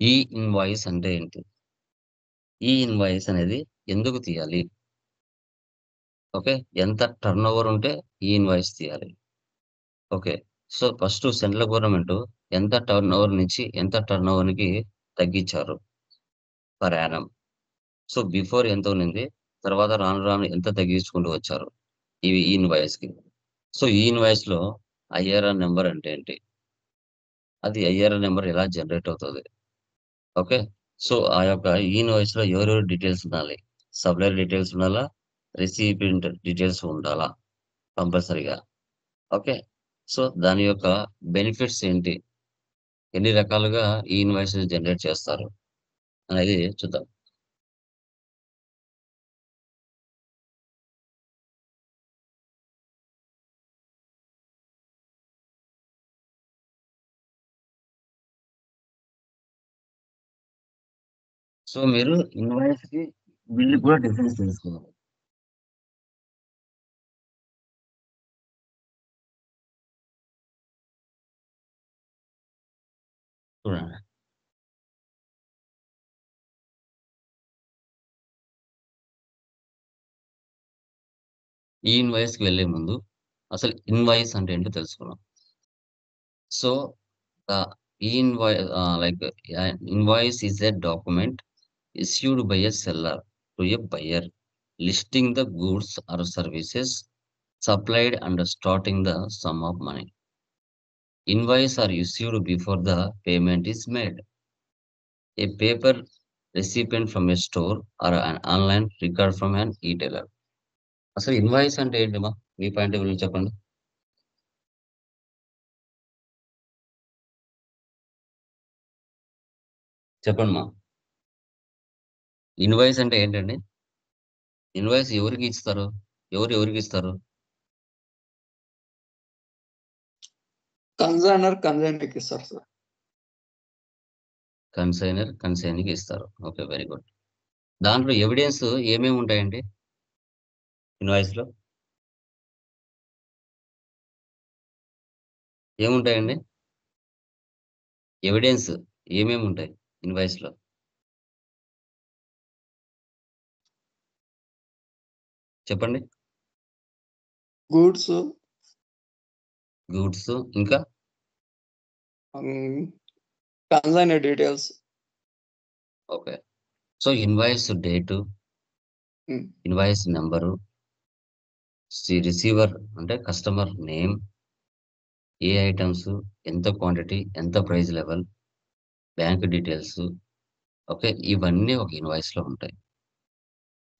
E invoice అంటే ఏంటి? E invoice అనేది ఎందుకు తీయాలి? ఓకే. ఎంత టర్న్ ఓవర్ ఉంటే ఈ ఇన్వాయిస్ తీయాలి. Okay. So first central government ఎంత టర్న్ ఓవర్ నుంచి ఎంత టర్న్ ఓవర్‌కి తగ్గించారు పర్ యానమ్. సో బిఫోర్ ఎంత ఉన్నింది. తర్వాత రాను రాను ఎంత తగ్గించుకుంటూ వచ్చారు. ఈ ఇన్వాయిస్‌కి. సో ఈ ఇన్వాయిస్‌లో ఐఆర్ఆర్ నంబర్ అంటే ఏంటి? అది ఐఆర్ఆర్ నంబర్ ఎలా జనరేట్ అవుతది? ఓకే. సో ఆ యొక్క ఈ ఇన్వాయిస్‌లో ఎవరెవరి డీటెయిల్స్ ఉండాలి? సప్లయర్ డీటెయిల్స్ ఉండాలా? రిసిపియంట్ డీటెయిల్స్ ఉండాలా? కంపల్సరీగా. ఓకే. సో దాని యొక్క బెనిఫిట్స్ ఏంటి? ఎన్ని రకాలుగా ఈ ఇన్వాయిస్‌ని జనరేట్ చేస్తారు? అనేది చూద్దాం. సో మీరు ఇన్వాయిస్‌కి బిల్‌కి కూడా డిఫరెన్స్ తెలుసుకోవాలి. చూడండి. ఈ ఇన్వాయిస్‌కి వెళ్ళే ముందు అసలు ఇన్వాయిస్ అంటే ఏంటో తెలుసుకుందాం. So the invoice is a document issued by a seller to a buyer listing the goods or services supplied and starting the sum of money. Invoice are issued before the payment is made. A paper recipient from a store or an online record from an retailer. అసలు invoice అంటే ఏంటమ్మా? మీ point of view చెప్పండి. చెప్పండమ్మా. Invoice అంటే ఏంటండి? Invoice ఎవరికి ఇస్తారు? ఎవరు ఎవరికి ఇస్తారు? కన్సైనర్‌కి ఇస్తారు సార్. కన్సైనర్ కన్సైనీకి ఇస్తారు. ఓకే. Very good. దాంట్లో ఎవిడెన్స్ ఏమేమి ఉంటాయండి? ఇన్వాయిస్‌లో ఏముంటాయండి? ఎవిడెన్స్ ఏమేమి ఉంటాయి ఇన్వాయిస్‌లో? చెప్పండి. గూడ్స్ గూడ్స్ ఇంకా హ్మ్. Consignor details. Okay. So invoice date, హ్మ్. ఇన్వాయిస్ నంబరు, రిసీవర్ అంటే కస్టమర్ నేమ్, ఏ ఐటెమ్స్, ఎంత క్వాంటిటీ, ఎంత price level, bank details. Okay. ఇవన్నీ ఒక ఇన్వాయిస్‌లో ఉంటాయి.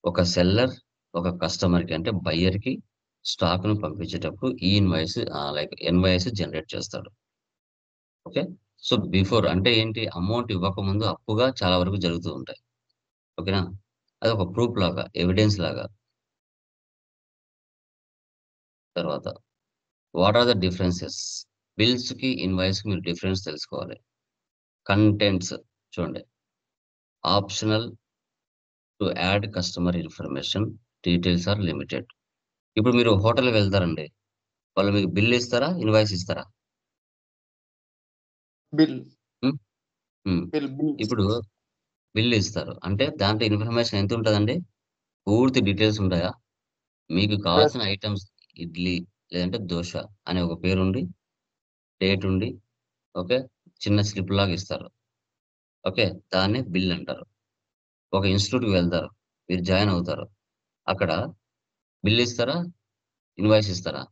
ఒక సెల్లర్ ఒక కస్టమర్‌కి అంటే బయ్యర్‌కి స్టాక్‌ను పంపించేటప్పుడు ఈ ఇన్వాయిస్ జనరేట్ చేస్తాడు. ఓకే. సో బిఫోర్ అంటే ఏంటి? అమౌంట్ ఇవ్వకముందు అప్పుగా చాలా వరకు జరుగుతూ ఉంటాయి. ఓకేనా? అదొక ప్రూఫ్ లాగా, ఎవిడెన్స్ లాగా. తర్వాత వాట్ ఆర్ ద డిఫరెన్సెస్? బిల్స్‌కి, ఇన్వాయిస్‌కి మీరు డిఫరెన్స్ తెలుసుకోవాలి. కంటెంట్స్ చూడండి. Optional to add customer information, details are limited. ఇప్పుడు మీరు హోటల్‌కి వెళ్తారండి. వాళ్ళు మీకు బిల్ ఇస్తారా? ఇన్వాయిస్ ఇస్తారా? బిల్. హ్మ్. హ్మ్. బిల్. ఇప్పుడు బిల్ ఇస్తారు. అంటే దాంట్లో ఇన్ఫర్మేషన్ ఎంతుంటదండి? పూర్తి డీటెయిల్స్ ఉంటాయా? మీకు యెస్. కావాల్సిన ఐటెమ్స్ ఇడ్లీ లేదంటే దోస అనే ఒక పేరుండి, డేట్ ఉండి, ఓకే. చిన్న స్లిప్ లాగా ఇస్తారు. ఓకే. దాన్నే బిల్ అంటారు. ఒక ఇన్‌స్టిట్యూట్‌కి వెళ్తారు. మీరు జాయిన్ అవుతారు. అక్కడ బిల్ ఇస్తారా? ఇన్వాయిస్ ఇస్తారా?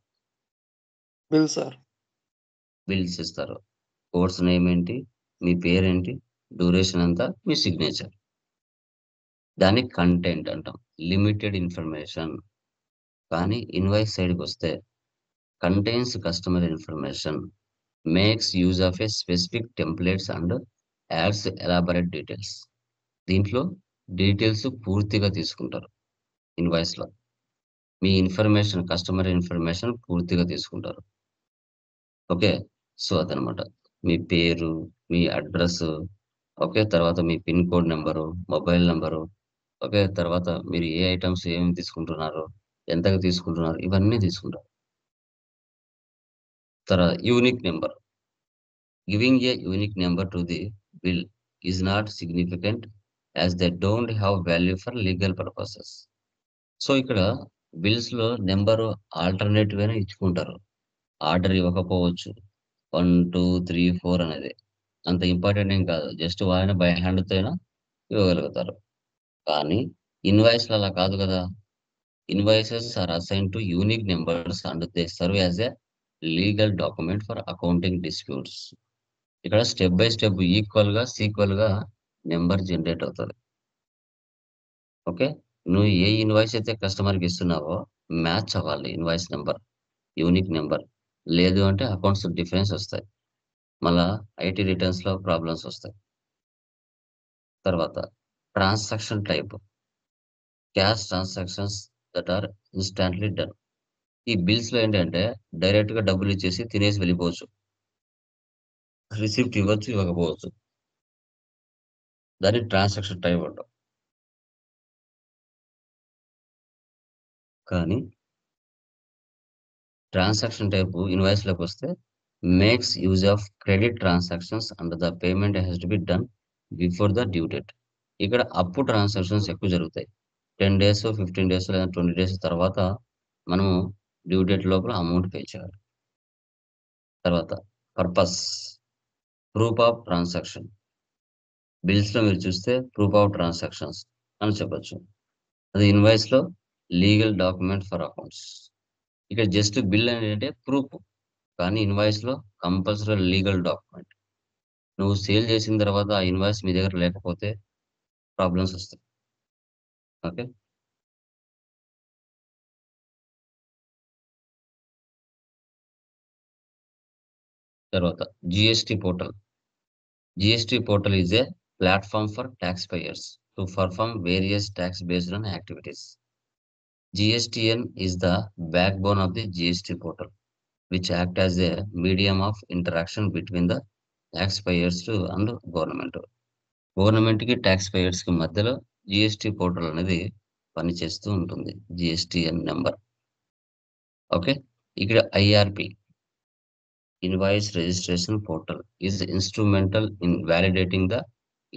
Bill sir. బిల్స్ ఇస్తారు. కోర్స్ నేమ్ ఏంటి? మీ పేరేంటి? డ్యూరేషన్ ఎంత? మీ సిగ్నేచర్. దాన్ని కంటెంట్ అంటాం. Limited information. కానీ ఇన్వాయిస్ సైడ్‌కొస్తే contains customer information, makes use of a specific templates and adds elaborate details. దీంట్లో డీటెయిల్స్ పూర్తిగా తీసుకుంటారు ఇన్వాయిస్‌లో. మీ ఇన్ఫర్మేషన్ కస్టమర్ ఇన్ఫర్మేషన్ పూర్తిగా తీసుకుంటారు. ఓకే. సో, అదనమాట. మీ పేరు, మీ అడ్రెస్సు, ఓకే. తర్వాత మీ pin code number, mobile number, okay. తర్వాత మీరు ఏ ఐటెమ్స్ ఏమేమి తీసుకుంటున్నారు, ఎంతకు తీసుకుంటున్నారు, ఇవన్నీ తీసుకుంటారు. Unique number. Giving a unique number to the bill is not significant as they don't have value for legal purposes. So ఇక్కడ బిల్స్ లో నెంబర్ ఆల్టర్నేటివ్ అయినా ఇచ్చుకుంటారు. ఆర్డర్ ఇవ్వకపోవచ్చు. 1, 2, 3, 4 అనేది అంత ఇంపార్టెంట్ ఏం కాదు. జస్ట్ వాళ్ళని బై హ్యాండ్ తో అయినా ఇవ్వగలుగుతారు. కానీ ఇన్వాయిస్ అలా కాదు కదా. Invoices are assign to unique numbers and they serve as a legal document for accounting disputes. ఇక్కడ స్టెప్ బై స్టెప్ సీక్వల్ గా నెంబర్ జనరేట్ అవుతుంది. ఓకే, నువ్వు ఏ ఇన్వాయిస్ అయితే కస్టమర్ కి ఇస్తున్నావో మ్యాచ్ అవ్వాలి ఇన్వాయిస్ నెంబర్, యూనిక్ నెంబర్. లేదు అంటే అకౌంట్స్ డిఫరెన్స్ వస్తాయి, మళ్ళా ఐటీ రిటర్న్స్ లో ప్రాబ్లమ్స్ వస్తాయి. తర్వాత transaction type, cash transactions that are instantly done. ఈ బిల్స్ లో ఏంటంటే డైరెక్ట్ గా డబ్బులు ఇచ్చేసి తినేసి వెళ్ళిపోవచ్చు, రిసిప్ట్ ఇవ్వచ్చు ఇవ్వకపోవచ్చు. దాన్ని ట్రాన్సాక్షన్ టైప్ అంటాం. కానీ ట్రాన్సాక్షన్ టైప్ ఇన్వాయిస్ లోకి వస్తే makes use of credit transactions and the payment has to be done before the due date. ఇక్కడ అప్పు ట్రాన్సాక్షన్స్ ఎక్కువ జరుగుతాయి. 10 days 15 days లేదా 20 days తర్వాత మనము డ్యూ డేట్ లోపల అమౌంట్ పే చేయాలి. తర్వాత purpose, proof of transaction. Bills లో మీరు చూస్తే ప్రూఫ్ ఆఫ్ ట్రాన్సాక్షన్స్ అని చెప్పొచ్చు. అది ఇన్వాయిస్ లో లీగల్ డాక్యుమెంట్ ఫర్ అకౌంట్స్. ఇక్కడ జస్ట్ బిల్ అంటే ప్రూఫ్, కానీ ఇన్వాయిస్ లో కంపల్సరీ లీగల్ డాక్యుమెంట్. నువ్వు సేల్ చేసిన తర్వాత ఆ ఇన్వాయిస్ మీ దగ్గర లేకపోతే ప్రాబ్లమ్స్ వస్తాయి. ఓకే, తర్వాత GST portal. GST portal is a platform for taxpayers to perform various tax based on activities. GSTN is the backbone of the GST portal, which act as a medium of interaction between the taxpayers and government. Government కి tax payers కి మధ్యలో GST portal అనేది పనిచేస్తూ ఉంటుంది. GSTN number. Okay, ఇక్కడ IRP, invoice registration portal, is instrumental in validating the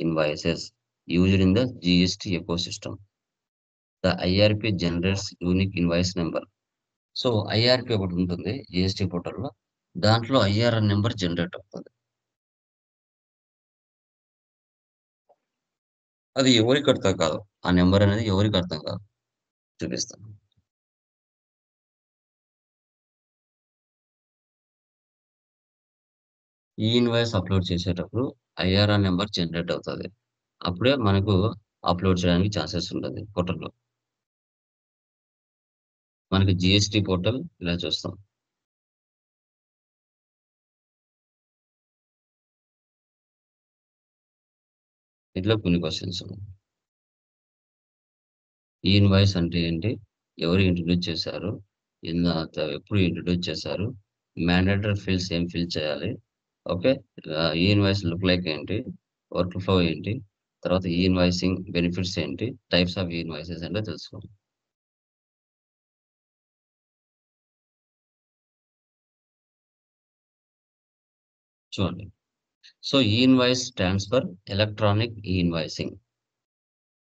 invoices used in the GST ecosystem. The IRP generates unique invoice number. So IRP ఒకటి ఉంటుంది GST పోర్టల్లో, దాంట్లో ఐఆర్ఆర్ నెంబర్ జనరేట్ అవుతుంది. అది ఎవరికి అర్థం కాదు, ఆ నెంబర్ అనేది ఎవరికి అర్థం కాదు. చూపిస్తాను. ఈ ఇన్వాయిస్ అప్లోడ్ చేసేటప్పుడు ఐఆర్ఆర్ నెంబర్ జనరేట్ అవుతుంది. అప్పుడే మనకు అప్లోడ్ చేయడానికి ఛాన్సెస్ ఉంటుంది పోర్టల్లో. మనకి జిఎస్టి పోర్టల్ ఇలా చూస్తాం. ఇట్లా కొన్ని క్వశ్చన్స్ ఉన్నాయి. ఈ ఇన్వాయిస్ అంటే ఏంటి, ఎవరు ఇంట్రడ్యూస్ చేశారు, ఎప్పుడు ఇంట్రడ్యూస్ చేశారు, మ్యాండేటరీ ఫీల్డ్స్ ఏం ఫిల్ చేయాలి. Okay, e invoice look like ఏంటి, వర్క్ ఫ్లో ఏంటి, తర్వాత ఈ ఇన్వాయిసింగ్ బెనిఫిట్స్ ఏంటి, టైప్స్ ఆఫ్ ఈ ఇన్వాయిసెస్ అంటే తెలుసుకోండి. చూడండి, so e invoice stands for electronic e invoicing.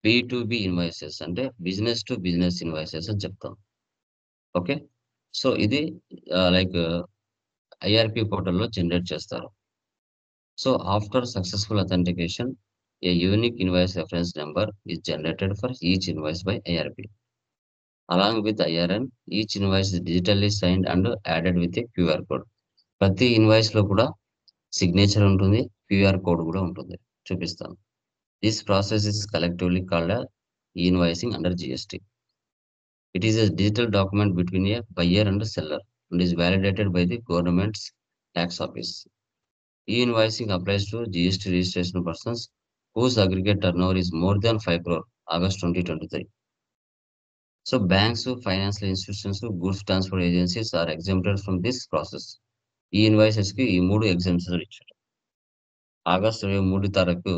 B2B invoices అంటే బిజినెస్ టు బిజినెస్ ఇన్వాయిసెస్ అని చెప్తాం. ఓకే, సో ఇది లైక్ ఐఆర్పి పోర్టల్లో జనరేట్ చేస్తారు. So after successful authentication, a unique invoice reference number is generated for each invoice by IRP. Along with IRN, each invoice is digitally signed and added with a QR code. ప్రతి invoice లో కూడా signature ఉంటుంది, QR code కూడా ఉంటుంది. చూపిస్తాను. This process is collectively called invoicing under GST. It is a digital document between a buyer and a seller and is validated by the government's tax office. E-invoicing applies to GST registration persons whose aggregate turnover is more than 5 crore, August 2023. So banks, financial institutions, goods transport agencies are exempted from this process. E-invoices కి ఈ 3 exemptions ఇచ్చారు. August 23 తారీఖు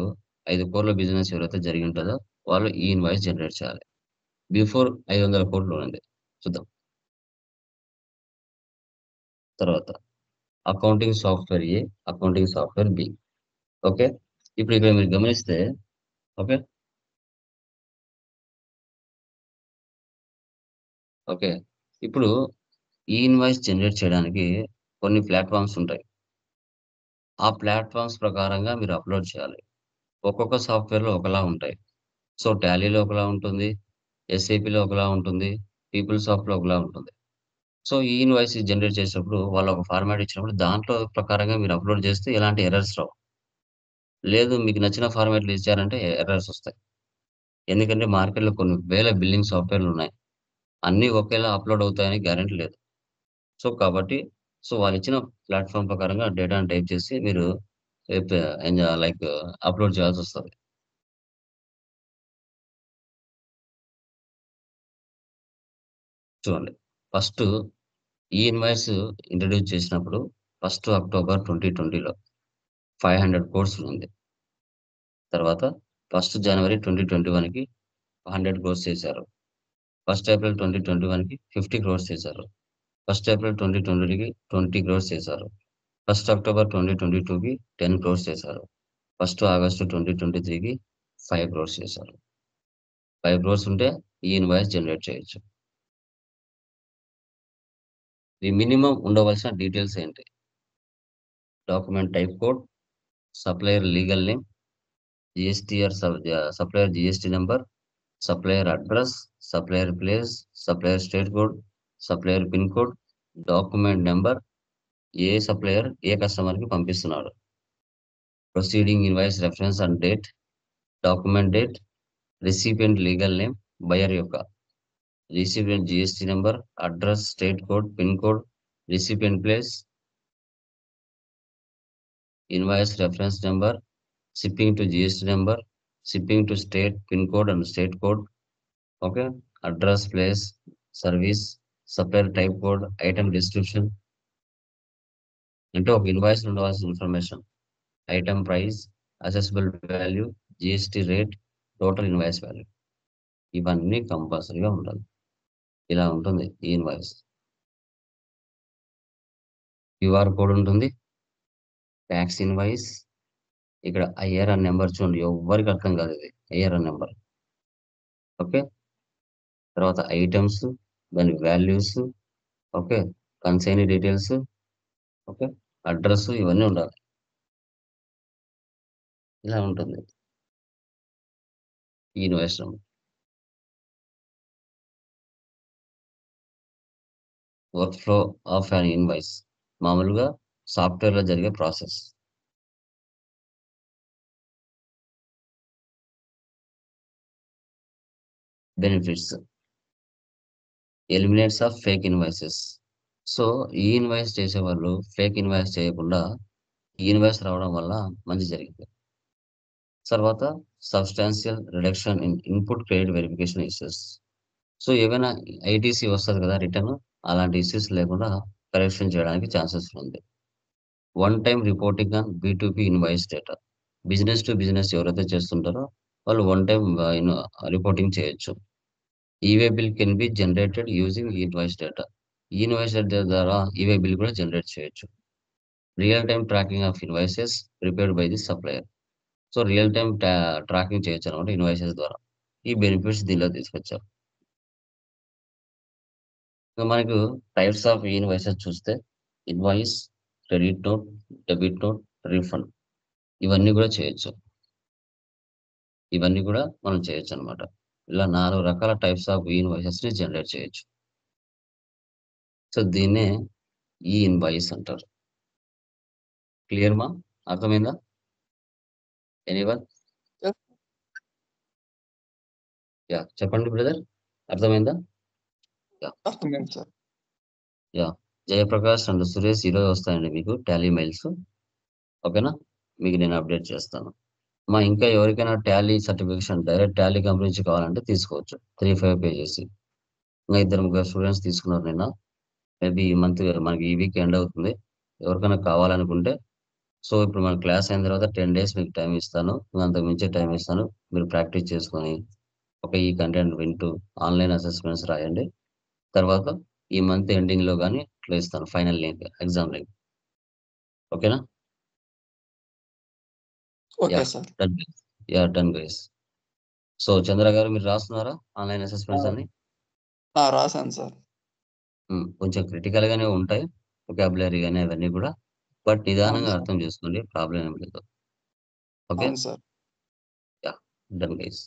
5 కోట్ల business ఎవరైతే జరిగి ఉంటుందో వాళ్ళు e invoice generate చేయాలి. బిఫోర్ 500 కోట్లు ఉంది. చూద్దాం. తర్వాత అకౌంటింగ్ సాఫ్ట్వేర్ ఏ, అకౌంటింగ్ సాఫ్ట్వేర్ బి. ఓకే, ఇప్పుడు ఇక్కడ మీరు గమనిస్తే ఓకే. ఓకే. ఇప్పుడు ఈ ఇన్వాయిస్ జనరేట్ చేయడానికి కొన్ని ప్లాట్‌ఫార్మ్స్ ఉంటాయి. ఆ ప్లాట్‌ఫార్మ్స్ ప్రకారంగా మీరు అప్‌లోడ్ చేయాలి. ఒక్కొక్క సాఫ్ట్‌వేర్‌లో ఒకలా ఉంటాయి. సో, టాలీలో ఒకలా ఉంటుంది. ఎస్ఏపీలో ఒకలా ఉంటుంది. పీపుల్సాఫ్ట్‌లో ఒకలా ఉంటుంది. సో, ఈ ఇన్వాయిస్ జనరేట్ చేసేటప్పుడు వాళ్ళు ఒక ఫార్మాట్ ఇచ్చినప్పుడు దాంట్లో ప్రకారంగా మీరు అప్‌లోడ్ చేస్తే ఎలాంటి ఎర్రర్స్ రావు. లేదు మీకు నచ్చిన ఫార్మాట్‌లో ఇచ్చారంటే ఎర్రర్స్ వస్తాయి. ఎందుకంటే మార్కెట్‌లో కొన్ని వేల బిల్లింగ్ సాఫ్ట్‌వేర్‌లున్నాయి. అన్నీ ఒకేలా అప్‌లోడ్ అవుతాయని గ్యారంటీ లేదు. సో, కాబట్టి వాళ్ళిచ్చిన ప్లాట్‌ఫార్మ్ ప్రకారంగా డేటాను టైప్ చేసి మీరు ఎప్ లైక్ అప్‌లోడ్ చేయాల్సొస్తది. చూడండి. ఫస్టు ఈ ఇన్వాయిస్ ఇంట్రొడ్యూస్ చేసినప్పుడు ఫస్ట్ అక్టోబర్ 2020లో 500 కోర్స్ ఉంది. తర్వాత ఫస్ట్ జనవరి 2021కి 100 క్రోర్స్ చేశారు. ఫస్ట్ ఏప్రిల్ 2021కి 50 క్రోర్స్ చేశారు. ఫస్ట్ ఏప్రిల్ 2020కి 20 క్రోర్స్ చేశారు. ఫస్ట్ అక్టోబర్ 2022కి 10 క్రోర్స్ చేశారు. ఫస్ట్ ఆగస్ట్ 2023కి 5 క్రోర్స్ చేశారు. 5 క్రోర్స్ ఉంటే ఈ ఇన్వాయిస్ జనరేట్ చేయొచ్చు. ఈ మినిమమ్ ఉండవలసిన డీటెయిల్స్ ఏంటి? Document type code, supplier legal name, GSTR supplier GST number, supplier address, supplier place, supplier state code, supplier pin code, document number, ఏ supplier ఏ కస్టమర్‌కి పంపిస్తున్నాడు. Proceeding invoice reference and date, document date, recipient legal name, buyer యొక్క recipient GST number, address, state code, pin code, recipient place, invoice reference number, shipping to GST number, shipping to state pin code and state code, okay, address, place, service, supplier type code, item description, అంటే ఒక invoice ఉండవలసిన information, item price, assessable value, GST rate, total invoice value ఇవన్నీ కంపల్సరీగా ఉండాలి. ఇలా ఉంటుంది e invoice. QR code ఉంటుంది, tax invoice, ఇక్కడ ఐఆర్ఆర్ నెంబర్ చూడండి ఎవ్వరికి అర్థం కాదు ఇది ఐఆర్ఆర్ నెంబర్. ఓకే. తర్వాత ఐటమ్స్, దాని values, okay, consignee details, okay, address ఇవన్నీ ఉండాలి. ఇలా ఉంటుంది e invoice number. Work flow of an invoice మామూలుగా సాఫ్ట్‌వేర్‌లో జరిగే process. Benefits, eliminates of fake invoices. So, e invoice చేసేవాళ్ళు ఫేక్ ఇన్వాయిస్ చేయకుండా ఈ ఇన్వాయిస్ రావడం వల్ల మంచి జరిగింది. తర్వాత substantial reduction in input credit verification issues. So, ఏవైనా ఐటీసీ వస్తది కదా రిటర్న్, అలాంటి ఇష్యూస్ లేకుండా కరెక్షన్ చేయడానికి ఛాన్సెస్ ఉంది. వన్ టైమ్ రిపోర్టింగ్ ఆన్ బీ2బీ invoice data. Business to business ఎవరైతే చేస్తుంటారో వాళ్ళు వన్ టైమ్ రిపోర్టింగ్ చేయొచ్చు. E way bill can be generated using invoice data. ఈ ఇన్వాయిస్ డేటా ద్వారా ఈవే బిల్ కూడా జనరేట్ చేయొచ్చు. Real time tracking of invoices prepared by the supplier. So, real time tracking చేయొచ్చనమాట invoices ద్వారా. ఈ బెనిఫిట్స్ దీనిలో తీసుకొచ్చారు. ఇక మనకు టైప్స్ ఆఫ్ ఇన్వాయిసెస్ చూస్తే invoice, credit note, debit note, refund ఇవన్నీ కూడా చేయొచ్చు. ఇవన్నీ కూడా మనం చేయొచ్చనమాట. ఇలా 4 రకాల టైప్స్ ఆఫ్ ఇన్వాయిసెస్‌ని జనరేట్ చేయొచ్చు. సో, దీన్నే ఈ ఇన్వాయిస్ అంటారు. క్లియర్ మా? అర్థమైందా? ఎనీవన్? Yes, yeah! చెప్పండి బ్రదర్. అర్థమైందా? యాహ్! అర్థమైంది sir. Yeah! Jayaprakash and Suresh ఈరోజు వస్తాయండి మీకు టాలీ మెయిల్స్. ఓకేనా? మీకు నేను అప్డేట్ చేస్తాను. ఇంకా ఎవరికైనా Tally certification direct Tally company నుంచి కావాలంటే తీసుకోవచ్చు. 5 పేజెస్. ఇంకా ఇద్దరు ముగ్గురు స్టూడెంట్స్ తీసుకున్నారు నిన్న. మేబీ ఈ మంత్ మనకి ఈ వీక్ ఎండ్ అవుతుంది. ఎవరికైనా కావాలనుకుంటే ఇప్పుడు మన క్లాస్ అయిన తర్వాత 10 డేస్ మీకు టైమ్ ఇస్తాను. అంతకు మించే టైమ్ ఇస్తాను. మీరు ప్రాక్టీస్ చేసుకొని ఈ కంటెంట్ వింటూ ఆన్‌లైన్ అసెస్మెంట్స్ రాయండి. తర్వాత ఈ మంత్ ఎండింగ్‌లో గాని ఇట్లా ఇస్తాను ఫైనల్ లింక్, ఎగ్జామ్ లింక్. ఓకేనా? Okay yeah sir. Done guys. Yeah done guys. So Chandra garu మీరు రాస్తున్నారా ఆన్లైన్ ఆ! అసెస్మెంట్స్ అన్ని? రాసాను సార్. కొంచెం క్రిటికల్ గానే ఉంటాయి. వొకాబులరీ గాని అవన్నీ కూడా. బట్ అవును నిదానంగా సార్. అర్థం చేసుకోండి. ప్రాబ్లమ్ ఏం లేదు. ఓకే. అవును సార్. Yeah done guys.